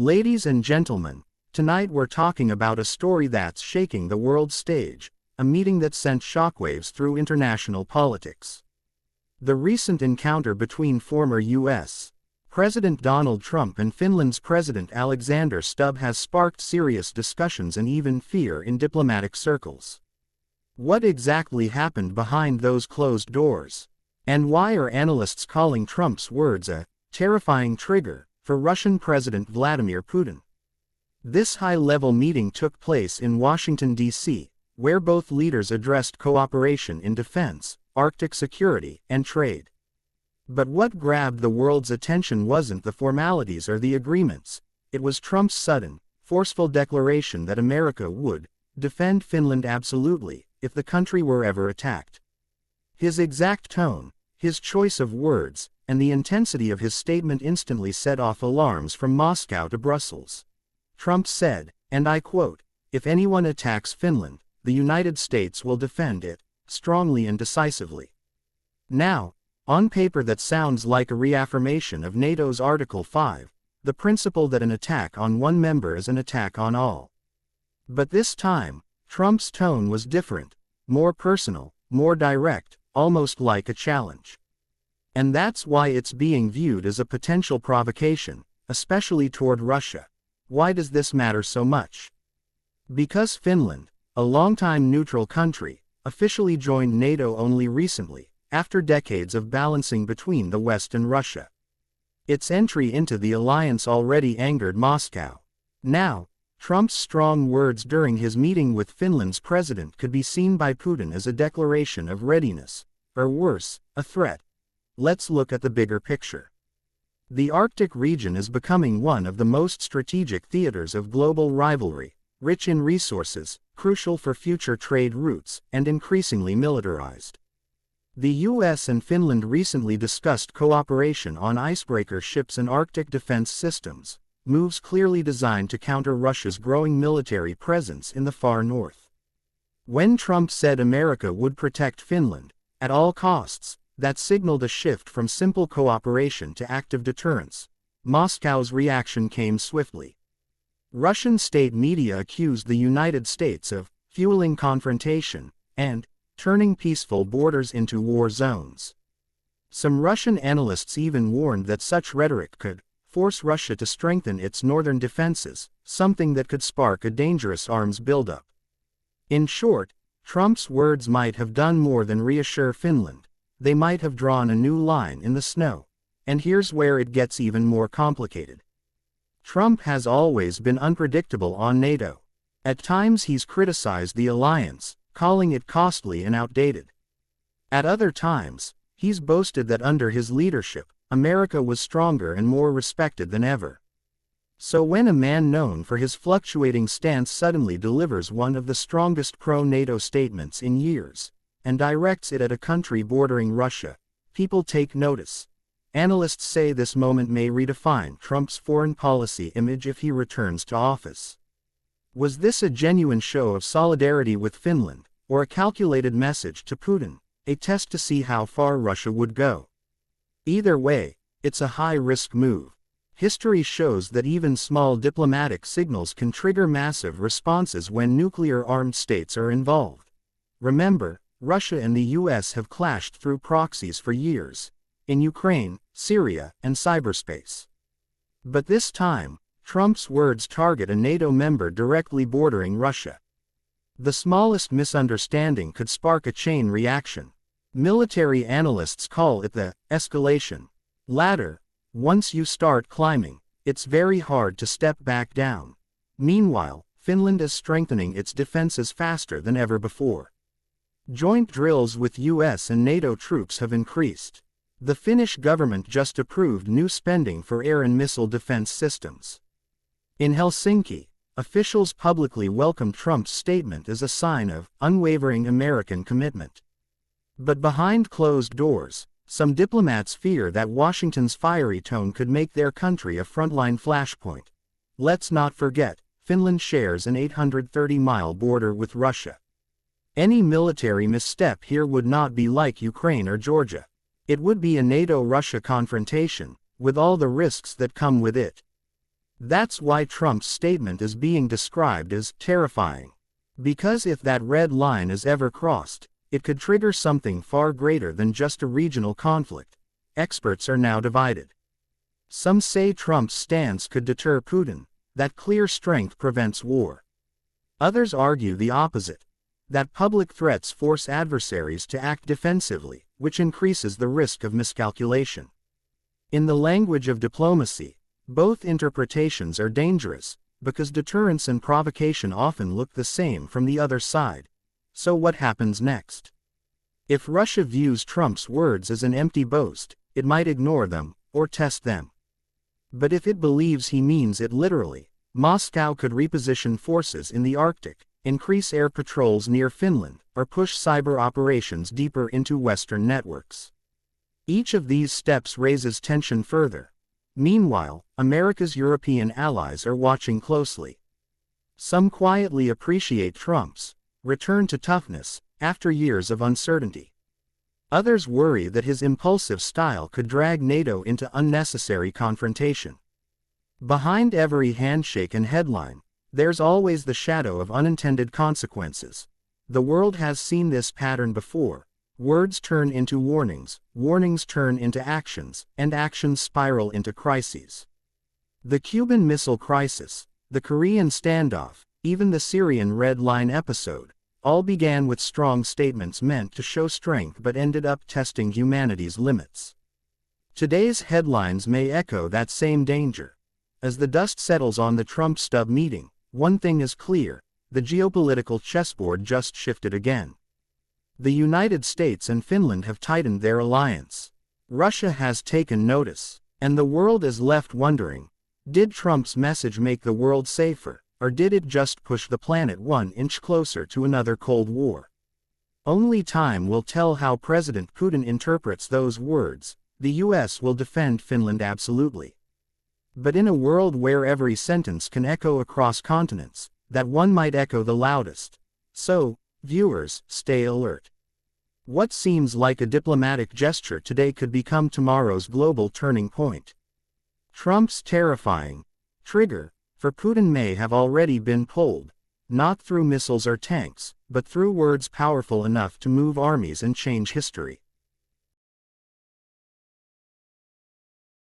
Ladies and gentlemen, tonight we're talking about a story that's shaking the world stage, a meeting that sent shockwaves through international politics. The recent encounter between former U.S. President Donald Trump and Finland's President Alexander Stubb has sparked serious discussions and even fear in diplomatic circles. What exactly happened behind those closed doors? And why are analysts calling Trump's words a terrifying trigger for Russian President Vladimir Putin? This high-level meeting took place in Washington, D.C., where both leaders addressed cooperation in defense, Arctic security, and trade. But what grabbed the world's attention wasn't the formalities or the agreements. It was Trump's sudden, forceful declaration that America would defend Finland absolutely if the country were ever attacked. His exact tone, his choice of words, and the intensity of his statement instantly set off alarms from Moscow to Brussels. Trump said, and I quote, "If anyone attacks Finland, the United States will defend it, strongly and decisively." Now, on paper that sounds like a reaffirmation of NATO's Article 5, the principle that an attack on one member is an attack on all. But this time, Trump's tone was different, more personal, more direct, almost like a challenge. And that's why it's being viewed as a potential provocation, especially toward Russia. Why does this matter so much? Because Finland, a longtime neutral country, officially joined NATO only recently, after decades of balancing between the West and Russia. Its entry into the alliance already angered Moscow. Now, Trump's strong words during his meeting with Finland's president could be seen by Putin as a declaration of readiness, or worse, a threat. Let's look at the bigger picture. The Arctic region is becoming one of the most strategic theaters of global rivalry, rich in resources, crucial for future trade routes, and increasingly militarized. The U.S. and Finland recently discussed cooperation on icebreaker ships and Arctic defense systems, moves clearly designed to counter Russia's growing military presence in the far north. When Trump said America would protect Finland, at all costs, that signaled a shift from simple cooperation to active deterrence. Moscow's reaction came swiftly. Russian state media accused the United States of fueling confrontation and turning peaceful borders into war zones. Some Russian analysts even warned that such rhetoric could force Russia to strengthen its northern defenses, something that could spark a dangerous arms buildup. In short, Trump's words might have done more than reassure Finland. They might have drawn a new line in the snow. And here's where it gets even more complicated. Trump has always been unpredictable on NATO. At times he's criticized the alliance, calling it costly and outdated. At other times, he's boasted that under his leadership, America was stronger and more respected than ever. So when a man known for his fluctuating stance suddenly delivers one of the strongest pro-NATO statements in years, and directs it at a country bordering Russia, people take notice. Analysts say this moment may redefine Trump's foreign policy image if he returns to office. Was this a genuine show of solidarity with Finland, or a calculated message to Putin, a test to see how far Russia would go? Either way, it's a high-risk move. History shows that even small diplomatic signals can trigger massive responses when nuclear-armed states are involved. Remember, Russia and the U.S. have clashed through proxies for years, in Ukraine, Syria, and cyberspace. But this time, Trump's words target a NATO member directly bordering Russia. The smallest misunderstanding could spark a chain reaction. Military analysts call it the escalation ladder. Once you start climbing, it's very hard to step back down. Meanwhile, Finland is strengthening its defenses faster than ever before. Joint drills with U.S. and NATO troops have increased. The Finnish government just approved new spending for air and missile defense systems. In Helsinki, officials publicly welcomed Trump's statement as a sign of unwavering American commitment. But behind closed doors, some diplomats fear that Washington's fiery tone could make their country a frontline flashpoint. Let's not forget, Finland shares an 830-mile border with Russia. Any military misstep here would not be like Ukraine or Georgia. It would be a NATO-Russia confrontation, with all the risks that come with it. That's why Trump's statement is being described as terrifying. Because if that red line is ever crossed, it could trigger something far greater than just a regional conflict. Experts are now divided. Some say Trump's stance could deter Putin, that clear strength prevents war. Others argue the opposite, that public threats force adversaries to act defensively, which increases the risk of miscalculation. In the language of diplomacy, both interpretations are dangerous, because deterrence and provocation often look the same from the other side. So what happens next? If Russia views Trump's words as an empty boast, it might ignore them, or test them. But if it believes he means it literally, Moscow could reposition forces in the Arctic, increase air patrols near Finland, or push cyber operations deeper into Western networks. Each of these steps raises tension further. Meanwhile, America's European allies are watching closely. Some quietly appreciate Trump's return to toughness after years of uncertainty. Others worry that his impulsive style could drag NATO into unnecessary confrontation. Behind every handshake and headline, there's always the shadow of unintended consequences. The world has seen this pattern before. Words turn into warnings, warnings turn into actions, and actions spiral into crises. The Cuban Missile Crisis, the Korean standoff, even the Syrian Red Line episode, all began with strong statements meant to show strength but ended up testing humanity's limits. Today's headlines may echo that same danger. As the dust settles on the Trump-Stubb meeting, one thing is clear: the geopolitical chessboard just shifted again. The United States and Finland have tightened their alliance. Russia has taken notice, and the world is left wondering, did Trump's message make the world safer, or did it just push the planet 1 inch closer to another Cold War? Only time will tell how President Putin interprets those words. The US will defend Finland absolutely. But in a world where every sentence can echo across continents, that one might echo the loudest. So, viewers, stay alert. What seems like a diplomatic gesture today could become tomorrow's global turning point. Trump's terrifying trigger for Putin may have already been pulled, not through missiles or tanks, but through words powerful enough to move armies and change history.